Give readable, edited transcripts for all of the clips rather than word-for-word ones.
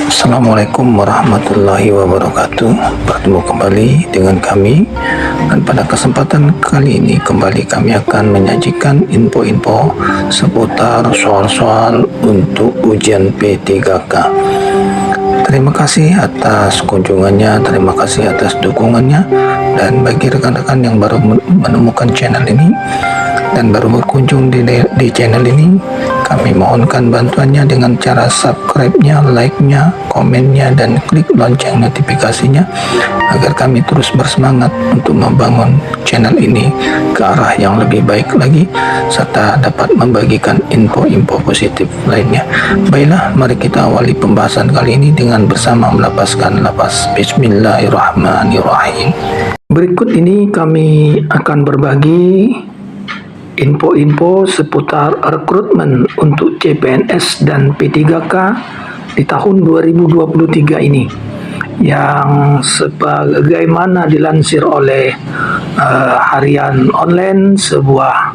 Assalamualaikum warahmatullahi wabarakatuh. Bertemu kembali dengan kami, dan pada kesempatan kali ini kembali kami akan menyajikan info-info seputar soal-soal untuk ujian P3K. Terima kasih atas kunjungannya, terima kasih atas dukungannya, dan bagi rekan-rekan yang baru menemukan channel ini dan baru berkunjung di channel ini, kami mohonkan bantuannya dengan cara subscribe-nya, like-nya, komennya, dan klik lonceng notifikasinya agar kami terus bersemangat untuk membangun channel ini ke arah yang lebih baik lagi serta dapat membagikan info-info positif lainnya. Baiklah, mari kita awali pembahasan kali ini dengan bersama melafazkan lafaz Bismillahirrahmanirrahim. Berikut ini kami akan berbagi info-info seputar rekrutmen untuk CPNS dan P3K di tahun 2023 ini, yang sebagaimana dilansir oleh harian online, sebuah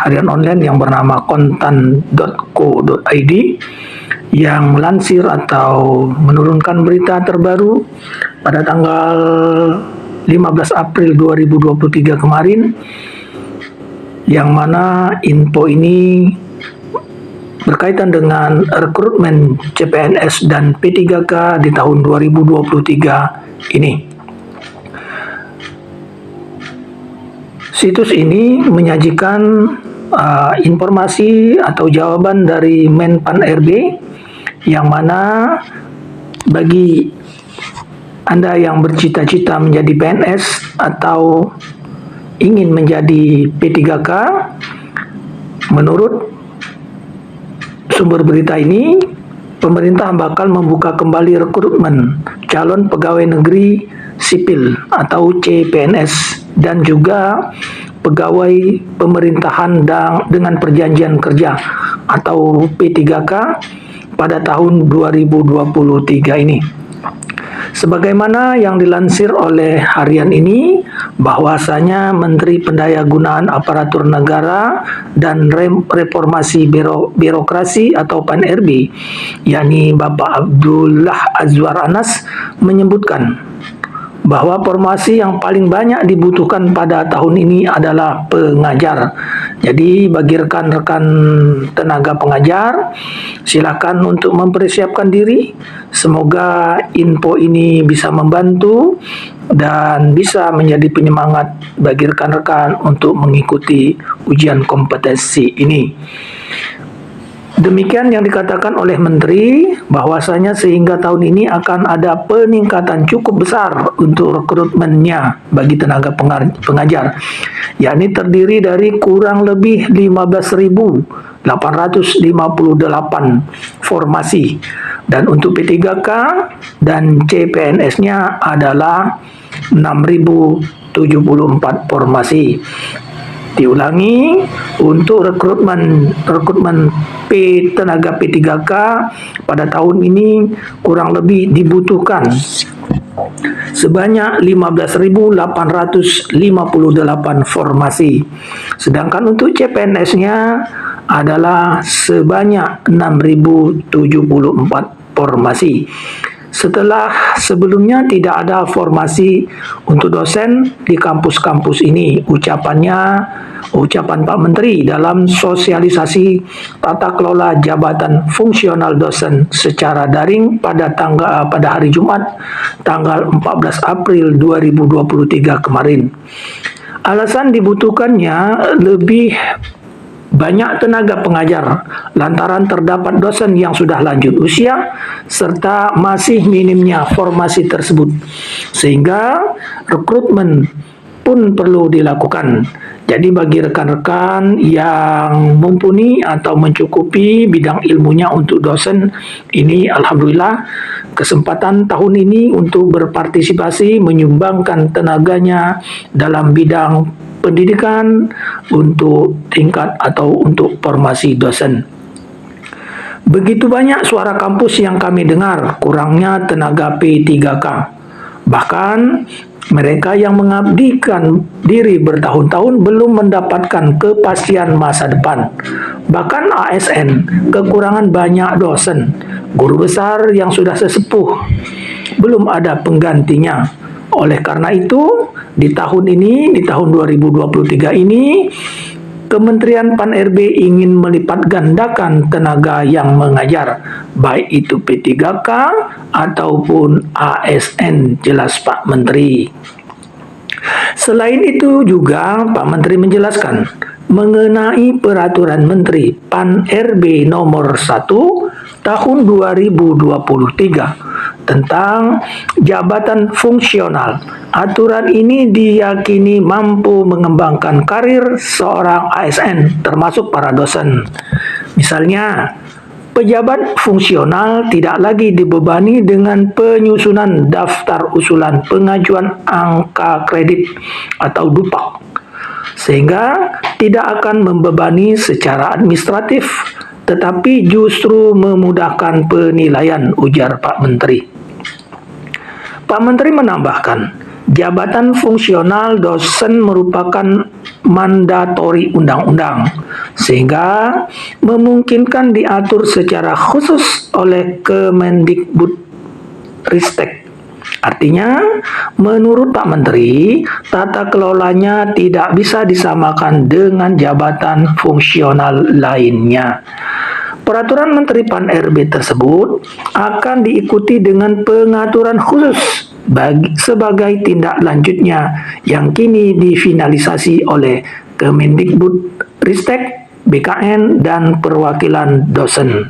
harian online yang bernama kontan.co.id, yang melansir atau menurunkan berita terbaru pada tanggal 15 April 2023 kemarin, yang mana info ini berkaitan dengan rekrutmen CPNS dan P3K di tahun 2023 ini. Situs ini menyajikan informasi atau jawaban dari Menpan RB, yang mana bagi Anda yang bercita-cita menjadi PNS atau ingin menjadi P3K, menurut sumber berita ini, pemerintah bakal membuka kembali rekrutmen calon pegawai negeri sipil atau CPNS dan juga pegawai pemerintahan dengan perjanjian kerja atau P3K pada tahun 2023 ini. Sebagaimana yang dilansir oleh harian ini, bahwasanya Menteri Pendayagunaan Aparatur Negara dan Reformasi Birokrasi atau PAN-RB, yakni Bapak Abdullah Azwar Anas, menyebutkan bahwa formasi yang paling banyak dibutuhkan pada tahun ini adalah pengajar. Jadi bagi rekan-rekan tenaga pengajar, silakan untuk mempersiapkan diri. Semoga info ini bisa membantu dan bisa menjadi penyemangat bagi rekan-rekan untuk mengikuti ujian kompetensi ini. Demikian yang dikatakan oleh Menteri, bahwasanya sehingga tahun ini akan ada peningkatan cukup besar untuk rekrutmennya bagi tenaga pengajar, yakni terdiri dari kurang lebih 15.858 formasi, dan untuk P3K dan CPNS-nya adalah 6.074 formasi. Diulangi, untuk rekrutmen tenaga P3K pada tahun ini kurang lebih dibutuhkan sebanyak 15.858 formasi. Sedangkan untuk CPNS-nya adalah sebanyak 6.074 formasi. Setelah sebelumnya tidak ada formasi untuk dosen di kampus-kampus ini, ucapan Pak Menteri dalam sosialisasi tata kelola jabatan fungsional dosen secara daring pada hari Jumat tanggal 14 April 2023 kemarin. Alasan dibutuhkannya lebih banyak tenaga pengajar lantaran terdapat dosen yang sudah lanjut usia serta masih minimnya formasi tersebut, sehingga rekrutmen pun perlu dilakukan. Jadi bagi rekan-rekan yang mumpuni atau mencukupi bidang ilmunya untuk dosen ini, alhamdulillah kesempatan tahun ini untuk berpartisipasi menyumbangkan tenaganya dalam bidang pendidikan untuk tingkat atau untuk formasi dosen. Begitu banyak suara kampus yang kami dengar kurangnya tenaga P3K. Bahkan mereka yang mengabdikan diri bertahun-tahun belum mendapatkan kepastian masa depan. Bahkan ASN kekurangan banyak dosen. Guru besar yang sudah sesepuh, belum ada penggantinya. Oleh karena itu, di tahun 2023 ini, Kementerian Pan-RB ingin melipat gandakan tenaga yang mengajar, baik itu P3K ataupun ASN, jelas Pak Menteri. Selain itu juga Pak Menteri menjelaskan mengenai Peraturan Menteri Pan-RB nomor 1 tahun 2023 tentang jabatan fungsional. Aturan ini diyakini mampu mengembangkan karir seorang ASN termasuk para dosen. Misalnya, pejabat fungsional tidak lagi dibebani dengan penyusunan daftar usulan pengajuan angka kredit atau DUPAK, sehingga tidak akan membebani secara administratif, tetapi justru memudahkan penilaian, ujar Pak Menteri. Pak Menteri menambahkan, jabatan fungsional dosen merupakan mandatori undang-undang, sehingga memungkinkan diatur secara khusus oleh Kemendikbudristek. Artinya, menurut Pak Menteri, tata kelolanya tidak bisa disamakan dengan jabatan fungsional lainnya. Peraturan Menteri Pan-RB tersebut akan diikuti dengan pengaturan khusus sebagai tindak lanjutnya yang kini difinalisasi oleh Kemendikbudristek, BKN, dan perwakilan dosen.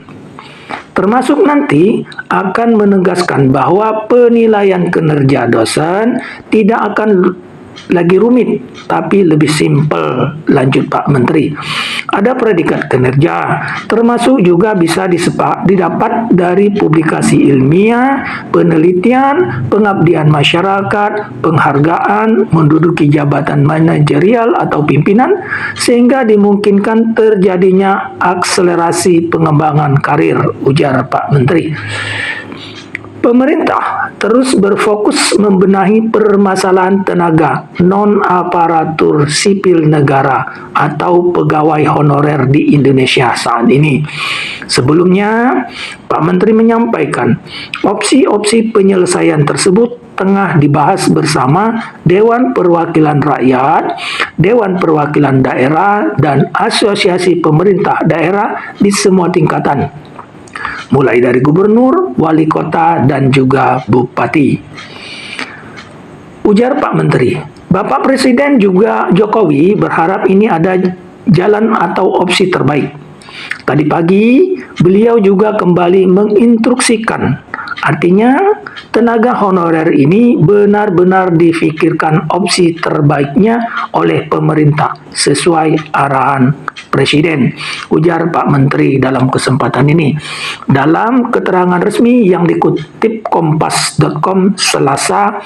Termasuk nanti akan menegaskan bahwa penilaian kinerja dosen tidak akan lagi rumit, tapi lebih simpel, lanjut Pak Menteri. Ada predikat kinerja, termasuk juga bisa didapat dari publikasi ilmiah, penelitian, pengabdian masyarakat, penghargaan, menduduki jabatan manajerial atau pimpinan, sehingga dimungkinkan terjadinya akselerasi pengembangan karir, ujar Pak Menteri. Pemerintah terus berfokus membenahi permasalahan tenaga non-aparatur sipil negara atau pegawai honorer di Indonesia saat ini. Sebelumnya, Pak Menteri menyampaikan opsi-opsi penyelesaian tersebut tengah dibahas bersama Dewan Perwakilan Rakyat, Dewan Perwakilan Daerah, dan Asosiasi Pemerintah Daerah di semua tingkatan, mulai dari gubernur, wali kota, dan juga bupati. Ujar Pak Menteri, Bapak Presiden juga Jokowi berharap ini ada jalan atau opsi terbaik. Tadi pagi, beliau juga kembali menginstruksikan, artinya tenaga honorer ini benar-benar difikirkan opsi terbaiknya oleh pemerintah sesuai arahan Presiden, ujar Pak Menteri dalam kesempatan ini. Dalam keterangan resmi yang dikutip kompas.com Selasa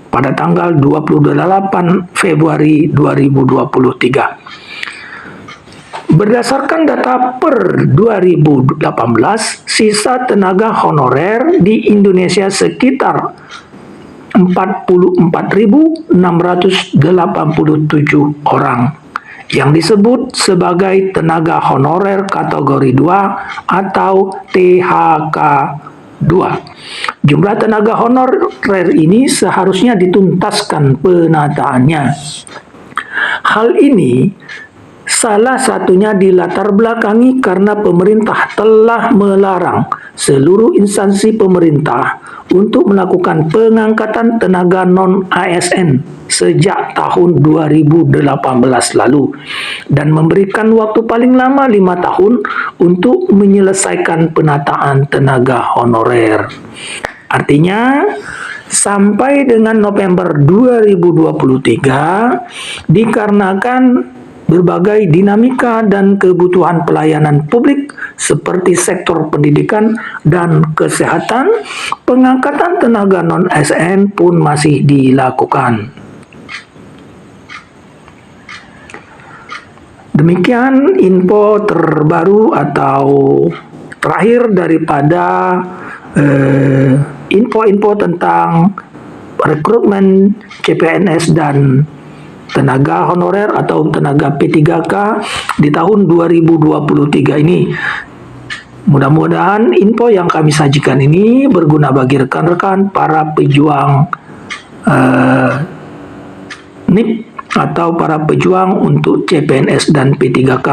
pada tanggal 28 Februari 2023. Berdasarkan data per 2018, sisa tenaga honorer di Indonesia sekitar 44.687 orang yang disebut sebagai tenaga honorer kategori 2 atau THK 2. Jumlah tenaga honorer ini seharusnya dituntaskan penataannya. Hal ini salah satunya dilatar belakangi karena pemerintah telah melarang seluruh instansi pemerintah untuk melakukan pengangkatan tenaga non-ASN sejak tahun 2018 lalu dan memberikan waktu paling lama 5 tahun untuk menyelesaikan penataan tenaga honorer. Artinya, sampai dengan November 2023, dikarenakan berbagai dinamika dan kebutuhan pelayanan publik seperti sektor pendidikan dan kesehatan, pengangkatan tenaga non-ASN pun masih dilakukan. Demikian info terbaru atau terakhir daripada info-info tentang rekrutmen CPNS dan tenaga honorer atau tenaga P3K di tahun 2023 ini. Mudah-mudahan info yang kami sajikan ini berguna bagi rekan-rekan para pejuang NIP atau para pejuang untuk CPNS dan P3K.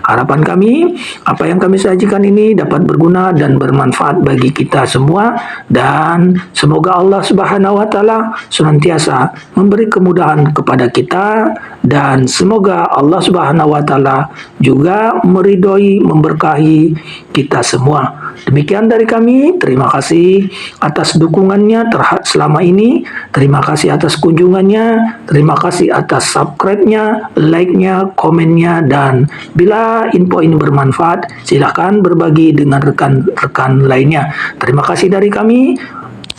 Harapan kami, apa yang kami sajikan ini dapat berguna dan bermanfaat bagi kita semua, dan semoga Allah Subhanahu wa taala senantiasa memberi kemudahan kepada kita, dan semoga Allah Subhanahu wa taala juga meridhoi, memberkahi kita semua. Demikian dari kami, terima kasih atas dukungannya selama ini, terima kasih atas kunjungannya, terima kasih atas subscribe-nya, like-nya, komennya, dan bila info ini bermanfaat, silakan berbagi dengan rekan-rekan lainnya. Terima kasih dari kami.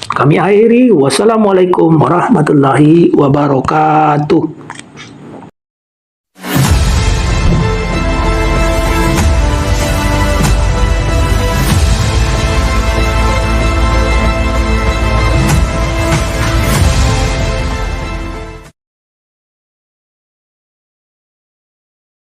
Kami akhiri, wassalamualaikum warahmatullahi wabarakatuh.